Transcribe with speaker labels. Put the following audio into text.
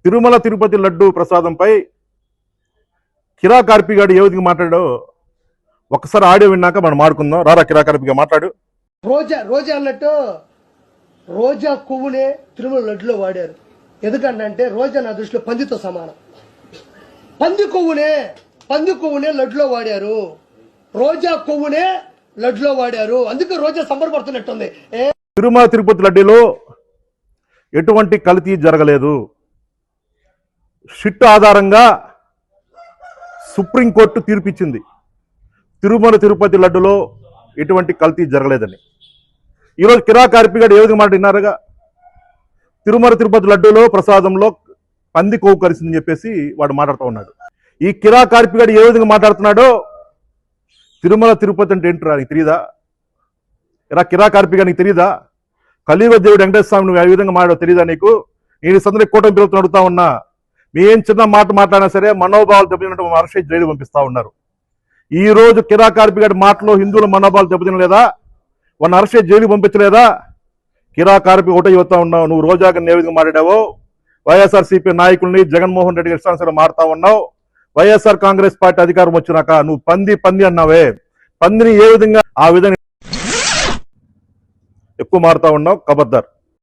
Speaker 1: తిరుమల తిరుపతి లడ్డు ప్రసాదంపై కిరా కార్పిగాడు ఏ విధంగా మాట్లాడో ఒకసారి ఆడియో విన్నాక మనం మాడుకుందాం. రారా కిరా కార్పిగా మాట్లాడు.
Speaker 2: రోజా అన్నట్టు రోజా కొవ్వునే తిరుమల లడ్డులో వాడారు. ఎందుకంటే రోజా నా దృష్టిలో పందితో సమానం. పంది కొవ్వునే లడ్డులో వాడారు. రోజా కొవ్వునే లడ్డులో వాడారు. అందుకే రోజా సంబరపడుతున్నట్టుంది.
Speaker 1: తిరుమల తిరుపతి లడ్డూలో ఎటువంటి కల్తీ జరగలేదు. షిట్ ఆధారంగా సుప్రీంకోర్టు తీర్పిచ్చింది. తిరుమల తిరుపతి లడ్డులో ఎటువంటి కల్తీ జరగలేదని. ఈరోజు కిరా కార్పిగాడు ఏ విధంగా మాట్లాడినారుగా, తిరుమల తిరుపతి లడ్డూలో ప్రసాదంలో పంది కొవ్వు కలిసిందని చెప్పేసి వాడు మాట్లాడుతూ ఉన్నాడు. ఈ కిరా కార్పిగాడు ఏ విధంగా మాట్లాడుతున్నాడో, తిరుమల తిరుపతి అంటే ఏంటరా నీకు తెలియదా? ఇలా కిరా కార్పిగా నీకు తెలియదా? కలియుగ దేవుడు వెంకటేశ్వర స్వామి నువ్వు ఏ విధంగా మాట్లాడో తెలియదా నీకు? నేను సందర్భంగా కూటమి పిలుపుతో అడుగుతా ఉన్నా. మీ ఏం చిన్న మాట మాట్లాడినా సరే మనోభావాలు దెబ్బతిన్నట్టు అరెస్ట్ జైలు పంపిస్తా ఉన్నారు. ఈ రోజు కిరా కార్పిగాడి మాటలో హిందువుల మనోభావాలు దెబ్బతినలేదా? వాళ్ళని అరెస్ట్ జైలు పంపించలేదా? కిరా కార్పి ఒకటే చెబుతా ఉన్నావు. నువ్వు రోజాగా ఏ విధంగా మాట్లాడావో, వైఎస్ఆర్సీపీ నాయకుల్ని జగన్మోహన్ రెడ్డి ఇష్టానుసారం మారుతా ఉన్నావు. వైఎస్ఆర్ కాంగ్రెస్ పార్టీ అధికారం వచ్చినాక నువ్వు పంది అన్నావే, పందిని ఏ విధంగా ఆ విధంగా ఎక్కువ మారుతా ఉన్నావు. కబద్దార్.